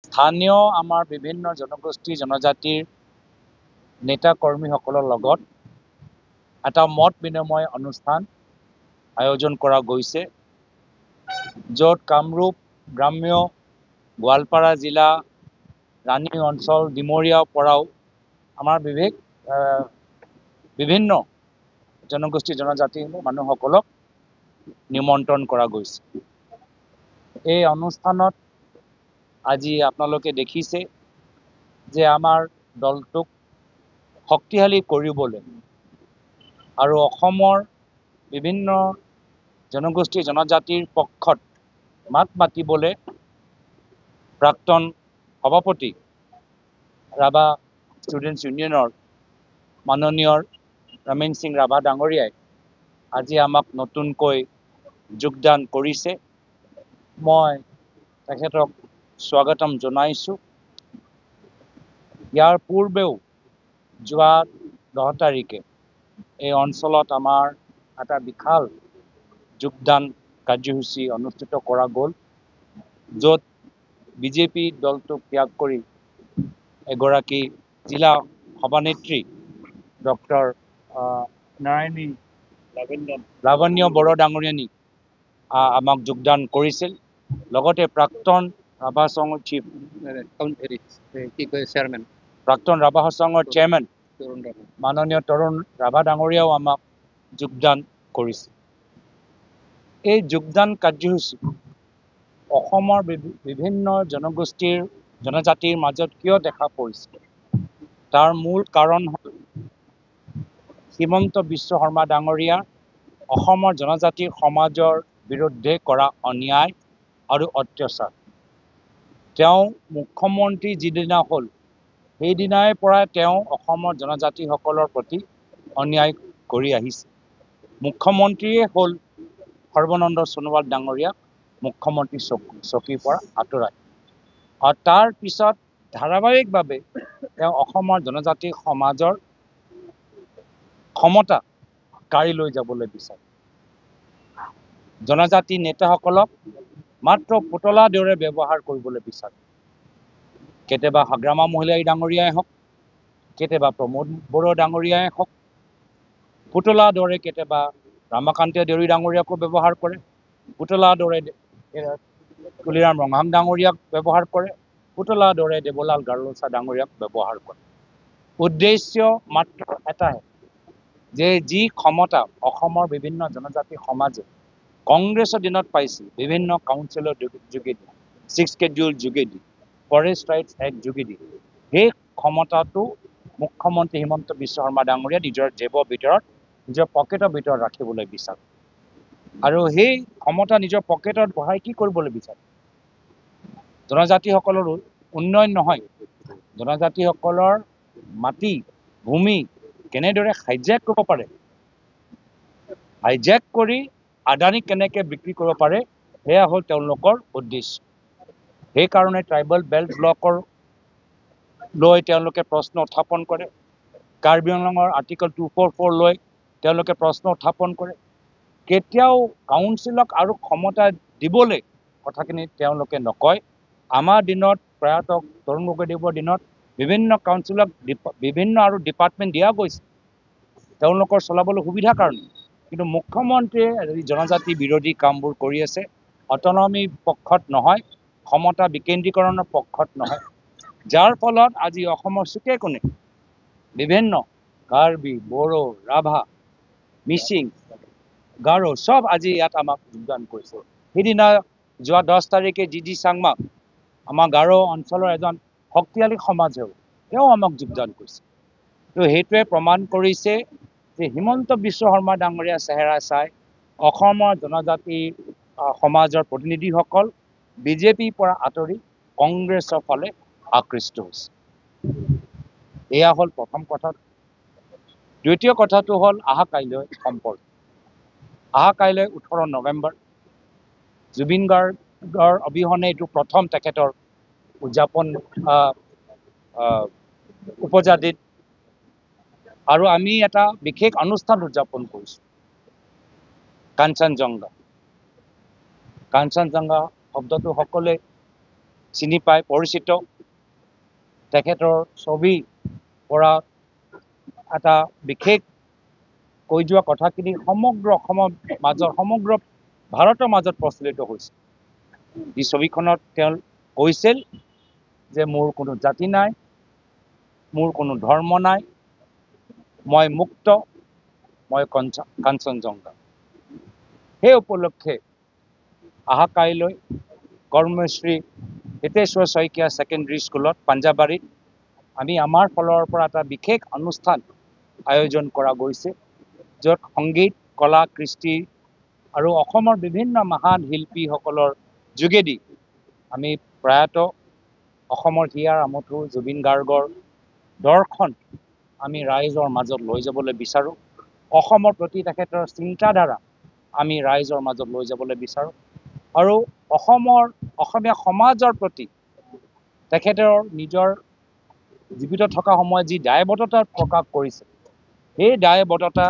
স্থানীয় আমাৰ বিভিন্ন জনগোষ্ঠী জনজাতিৰ নেতা কৰ্মীসকলৰ লগত এটা মত বিনিময় অনুষ্ঠান আয়োজন কৰা গৈছে, য'ত কামৰূপ গ্ৰাম্য, গোৱালপাৰা জিলা, ৰাণী অঞ্চল, ডিমৰীয়াৰ পৰাও আমাৰ বিভিন্ন জনগোষ্ঠী জনজাতিৰ মানুহসকলক নিমন্ত্ৰণ কৰা গৈছে। এই অনুষ্ঠানত আজি আপোনালোকে দেখিছে যে আমাৰ দলটোক শক্তিশালী কৰিবলৈ আৰু অসমৰ বিভিন্ন জনগোষ্ঠী জনজাতিৰ পক্ষত মাত মাতিবলৈ প্ৰাক্তন সভাপতি ৰাভা ষ্টুডেণ্টছ ইউনিয়নৰ মাননীয় ৰমেন সিং ৰাভা ডাঙৰীয়াই আজি আমাক নতুনকৈ যোগদান কৰিছে। মই তেখেতক স্বাগতম জনাইছোঁ। ইয়াৰ পূৰ্বেও যোৱা 10 তাৰিখে এই অঞ্চলত আমাৰ এটা বিশাল যোগদান কাৰ্যসূচী অনুষ্ঠিত কৰা গ'ল, য'ত বিজেপি দলটোক ত্যাগ কৰি এগৰাকী জিলা সভানেত্ৰী ডক্টৰ নাৰায়ণী লাৱণ্য বড়ো ডাঙৰীয়ানী আমাক যোগদান কৰিছিল। লগতে প্ৰাক্তন ৰাভা সংঘৰ চিফ প্ৰাক্তন ৰাভা সংঘৰ চেয়াৰমেন মাননীয় তৰুণ ৰাভা ডাঙৰীয়াও আমাক যোগদান কৰিছিল। এই যোগদান কাৰ্যসূচী অসমৰ বিভিন্ন জনগোষ্ঠীৰ জনজাতিৰ মাজত কিয় দেখা পৰিছে, তাৰ মূল কাৰণ হ'ল হিমন্ত বিশ্ব শৰ্মা ডাঙৰীয়া অসমৰ জনজাতিৰ সমাজৰ বিৰুদ্ধে কৰা অন্যায় আৰু অত্যাচাৰ। তেওঁ মুখ্যমন্ত্ৰী যিদিনা হ'ল, সেইদিনাৰ পৰা তেওঁ অসমৰ জনজাতিসকলৰ প্ৰতি অন্যায় কৰি আহিছে। মুখ্যমন্ত্ৰীয়ে হ'ল সৰ্বানন্দ সোণোৱাল ডাঙৰীয়াক মুখ্যমন্ত্ৰী চকীৰ পৰা আঁতৰাই, আৰু তাৰ পিছত ধাৰাবাহিকভাৱে তেওঁ অসমৰ জনজাতি সমাজৰ ক্ষমতা কাঢ়ি লৈ যাবলৈ বিচাৰে। জনজাতি নেতাসকলক মাত্ৰ পুতলাৰ দৰে ব্যৱহাৰ কৰিবলৈ বিচাৰে। কেতিয়াবা হাগ্ৰামা মহিলাই ডাঙৰীয়াই হওক, কেতিয়াবা প্ৰমোদ বড়ো ডাঙৰীয়াই হওক, পুতলাৰ দৰে কেতিয়াবা ৰামাকান্ত দেউৰী ডাঙৰীয়াকো ব্যৱহাৰ কৰে, পুতলাৰ দৰে তুলিৰাম ৰঙাম ডাঙৰীয়াক ব্যৱহাৰ কৰে, পুতলাৰ দৰে দেৱলাল গাৰোচা ডাঙৰীয়াক ব্যৱহাৰ কৰে। উদ্দেশ্য মাত্ৰ এটাই, যে যি ক্ষমতা অসমৰ বিভিন্ন জনজাতি সমাজে কংগ্ৰেছৰ দিনত পাইছিল, বিভিন্ন কাউন্সিলৰ যোগেদি, 6 Schedule যোগেদি, ফৰেষ্ট ৰাইটছ এক্ট যোগেদি, সেই ক্ষমতাটো মুখ্যমন্ত্ৰী হিমন্ত বিশ্ব শৰ্মা ডাঙৰীয়া নিজৰ জেবৰ ভিতৰত, নিজৰ পকেটৰ ভিতৰত ৰাখিবলৈ বিচাৰে। আৰু সেই ক্ষমতা নিজৰ পকেটত বহাই কি কৰিবলৈ বিচাৰে? জনজাতিসকলৰ উন্নয়ন নহয়, জনজাতিসকলৰ মাটি ভূমি কেনেদৰে হাইজেক কৰিব পাৰে, হাইজেক কৰি আদানীক কেনেকৈ বিক্ৰী কৰিব পাৰে, সেয়া হ'ল তেওঁলোকৰ উদ্দেশ্য। সেইকাৰণে ট্ৰাইবেল বেল্ট ব্লকৰ লৈ তেওঁলোকে প্ৰশ্ন উত্থাপন কৰে, কাৰ্বি আংলঙৰ আৰ্টিকল 244 লৈ তেওঁলোকে প্ৰশ্ন উত্থাপন কৰে। কেতিয়াও কাউন্সিলক আৰু ক্ষমতা দিবলৈ কথাখিনি তেওঁলোকে নকয়। আমাৰ দিনত প্ৰয়াত তৰুণ গগৈদেৱৰ দিনত বিভিন্ন কাউন্সিলক বিভিন্ন আৰু ডিপাৰ্টমেণ্ট দিয়া গৈছে তেওঁলোকৰ চলাবলৈ সুবিধাৰ কাৰণে, কিন্তু মুখ্যমন্ত্ৰীয়ে জনজাতি বিৰোধী কামবোৰ কৰি আছে। অটনমি পক্ষত নহয়, ক্ষমতা বিকেন্দ্ৰীকৰণৰ পক্ষত নহয়, যাৰ ফলত আজি অসমৰ চুকে কোণে বিভিন্ন কাৰ্বি, বড়ো, ৰাভা, মিচিং, গাৰো সব আজি ইয়াত আমাক যোগদান কৰিছে। সেইদিনা যোৱা 10 তাৰিখে জি চাংমাক, আমাৰ গাৰো অঞ্চলৰ এজন শক্তিশালী সমাজেও তেওঁ আমাক যোগদান কৰিছে। তো সেইটোৱে প্ৰমাণ কৰিছে যে হিমন্ত বিশ্ব শৰ্মা ডাঙৰীয়া চেহেৰা চাই অসমৰ জনজাতি সমাজৰ প্ৰতিনিধিসকল বিজেপিৰ পৰা আঁতৰি কংগ্ৰেছৰ ফালে আকৃষ্ট হৈছে। এয়া হ'ল প্ৰথম কথা। দ্বিতীয় কথাটো হ'ল অহা কাইলৈ সম্পৰ্ক। অহা কাইলৈ 18 নৱেম্বৰ, জুবিন গাৰ্গৰ অবিহনে এইটো প্ৰথম তেখেতৰ উদযাপন উপজা দিন, আৰু আমি এটা বিশেষ অনুষ্ঠান উদযাপন কৰিছোঁ, কাঞ্চনজংঘা। কাঞ্চনজংঘা শব্দটো সকলোৱে চিনি পায় পৰিচিত তেখেতৰ ছবি পৰা এটা বিশেষ কৈ যোৱা কথাখিনি সমগ্ৰ অসমৰ মাজত সমগ্ৰ ভাৰতৰ মাজত প্ৰচলিত হৈছে এই ছবিখনত তেওঁ কৈছিল যে মোৰ কোনো জাতি নাই মোৰ কোনো ধৰ্ম নাই মই মুক্ত মই কাঞ্চনজংঘা সেই উপলক্ষে অহা কাইলৈ কৰ্মশ্ৰী হিতেশ্বৰ শইকীয়া ছেকেণ্ডেৰী স্কুলত পাঞ্জাবাৰীত আমি আমাৰ ফালৰ পৰা এটা বিশেষ অনুষ্ঠান আয়োজন কৰা গৈছে য'ত সংগীত কলা কৃষ্টি আৰু অসমৰ বিভিন্ন মহান শিল্পীসকলৰ যোগেদি আমি প্ৰয়াত অসমৰ হিয়াৰ আমঠু জুবিন গাৰ্গৰ দৰ্শন আমি ৰাইজৰ মাজত লৈ যাবলৈ বিচাৰোঁ অসমৰ প্ৰতি তেখেতৰ চিন্তাধাৰা আমি ৰাইজৰ মাজত লৈ যাবলৈ বিচাৰোঁ আৰু অসমীয়া সমাজৰ প্ৰতি তেখেতৰ নিজৰ জীৱিত থকা সময়ত যি দায়বদ্ধতা প্ৰকাশ কৰিছে সেই দায়বদ্ধতা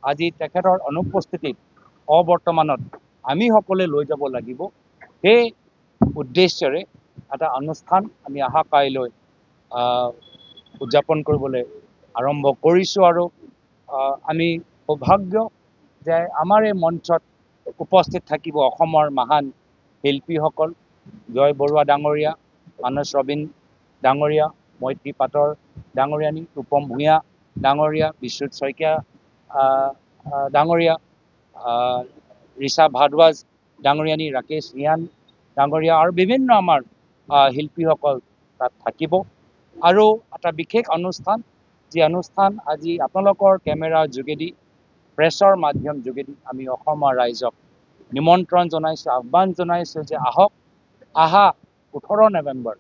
আজি তেখেতৰ অনুপস্থিতিত অবৰ্তমানত আমি সকলোৱে লৈ যাব লাগিব সেই উদ্দেশ্যৰে এটা অনুষ্ঠান আমি অহা কাইলৈ উদযাপন কৰিবলৈ আৰম্ভ কৰিছোঁ আৰু আমি সৌভাগ্য যে আমাৰ এই মঞ্চত উপস্থিত থাকিব অসমৰ মহান শিল্পীসকল জয় বৰুৱা ডাঙৰীয়া মানস ৰবীন ডাঙৰীয়া মৈত্ৰী পাটৰ ডাঙৰীয়ানী ৰূপম ভূঞা ডাঙৰীয়া বিশ্বজিৎ শইকীয়া ডাঙৰীয়া ৰিচা ভাৰদ্বাজ ডাঙৰীয়ানী ৰাকেশ ৰিয়ান ডাঙৰীয়া আৰু বিভিন্ন আমাৰ শিল্পীসকল তাত থাকিব আৰু এটা বিশেষ অনুষ্ঠান যি অনুষ্ঠান আজি আপোনালোকৰ কেমেৰাৰ যোগেদি প্ৰেছৰ মাধ্যম যোগেদি আমি অসমৰ ৰাইজক নিমন্ত্ৰণ জনাইছোঁ আহ্বান জনাইছোঁ যে আহক আহা 18 নৱেম্বৰ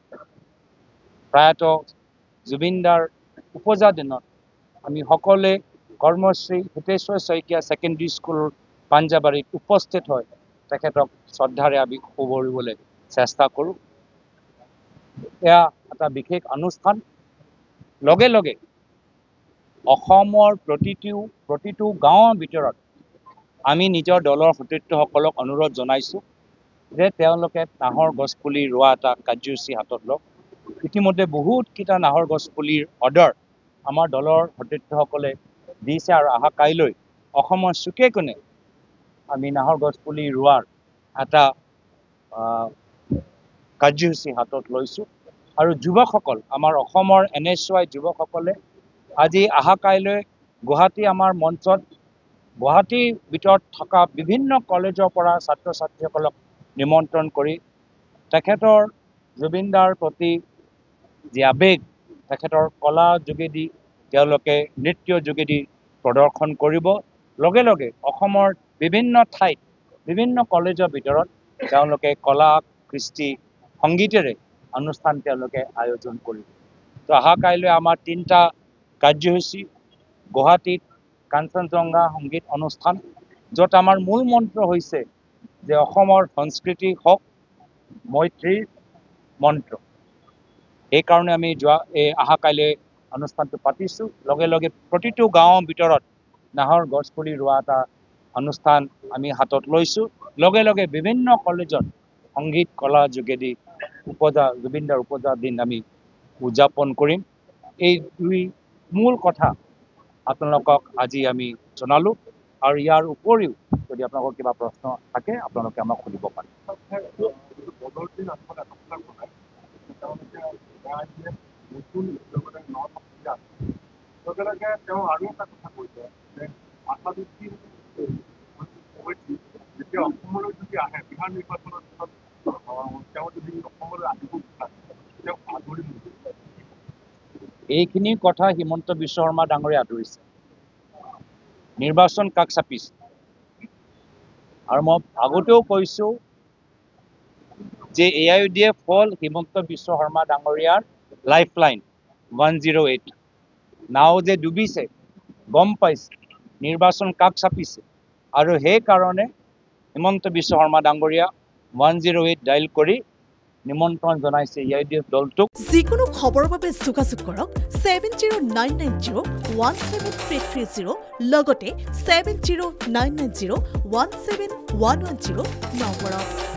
প্ৰয়াত জুবিনদাৰ উপজা দিনত আমি সকলোৱে কৰ্মশ্ৰী হিতেশ্বৰ শইকীয়া ছেকেণ্ডেৰী স্কুল পাঞ্জাবাৰীত উপস্থিত হয় তেখেতক শ্ৰদ্ধাৰে আমি শুভৰিবলৈ চেষ্টা কৰোঁ এয়া এটা বিশেষ অনুষ্ঠান লগে লগে অসমৰ প্ৰতিটো গাঁৱৰ ভিতৰত আমি নিজৰ দলৰ সতীৰ্থসকলক অনুৰোধ জনাইছোঁ যে তেওঁলোকে নাহৰ গছপুলি ৰোৱা এটা কাৰ্যসূচী হাতত লওক ইতিমধ্যে বহুতকেইটা নাহৰ গছপুলিৰ অৰ্ডাৰ আমাৰ দলৰ সতীৰ্থসকলে দিছে আৰু অহা কাইলৈ অসমৰ চুকে কোণে আমি নাহৰ গছপুলি ৰোৱাৰ এটা কাৰ্যসূচী হাতত লৈছোঁ আৰু যুৱকসকল আমাৰ অসমৰ NSY যুৱকসকলে আজি অহা কাইলৈ গুৱাহাটী আমাৰ মঞ্চত গুৱাহাটীৰ ভিতৰত থকা বিভিন্ন কলেজৰ পৰা ছাত্ৰ ছাত্ৰীসকলক নিমন্ত্ৰণ কৰি তেখেতৰ জুবিনদাৰ প্ৰতি যি আৱেগ তেখেতৰ কলা যোগেদি তেওঁলোকে নৃত্য যোগেদি প্ৰদৰ্শন কৰিব লগে লগে অসমৰ বিভিন্ন ঠাইত বিভিন্ন কলেজৰ ভিতৰত তেওঁলোকে কলা কৃষ্টি সংগীতেৰে অনুষ্ঠান তেওঁলোকে আয়োজন কৰিব তো অহা কাইলৈ আমাৰ 3টা কাৰ্যসূচী গুৱাহাটীত কাঞ্চনজংঘা সংগীত অনুষ্ঠান য'ত আমাৰ মূল মন্ত্ৰ হৈছে যে অসমৰ সংস্কৃতি হওক মৈত্ৰীৰ মন্ত্ৰ এইকাৰণে আমি অহা কাইলৈ অনুষ্ঠানটো পাতিছোঁ লগে লগে প্ৰতিটো গাঁৱৰ ভিতৰত নাহৰ গছপুলি ৰোৱা এটা অনুষ্ঠান আমি হাতত লৈছোঁ লগে লগে বিভিন্ন কলেজত সংগীত কলা যোগেদি জুবিনদাৰ উপজা দিন আমি উদযাপন কৰিম এই দুই মূল কথা আপোনালোকক আজি আমি জনালোঁ আৰু ইয়াৰ উপৰিও যদি আপোনালোকৰ কিবা প্ৰশ্ন থাকে আপোনালোকে আমাক সুধিব পাৰে এইখিনি কথা হিমন্ত বিশ্ব শৰ্মা ডাঙৰীয়া আদৰিছে নিৰ্বাচন কাষ চাপিছে আৰু মই আগতেও কৈছোঁ যে AIUDF হ'ল হিমন্ত বিশ্ব শৰ্মা ডাঙৰীয়াৰ লাইফলাইন 108 নাও যে ডুবিছে গম পাইছে নিৰ্বাচন কাষ চাপিছে আৰু সেইকাৰণে হিমন্ত বিশ্ব শৰ্মা ডাঙৰীয়া 108 ডাইল কৰি নিমন্ত্ৰণ জনাইছে AIUDF দলটোক যিকোনো খবৰৰ বাবে যোগাযোগ কৰক 7099017330 লগতে 7099017110 নম্বৰত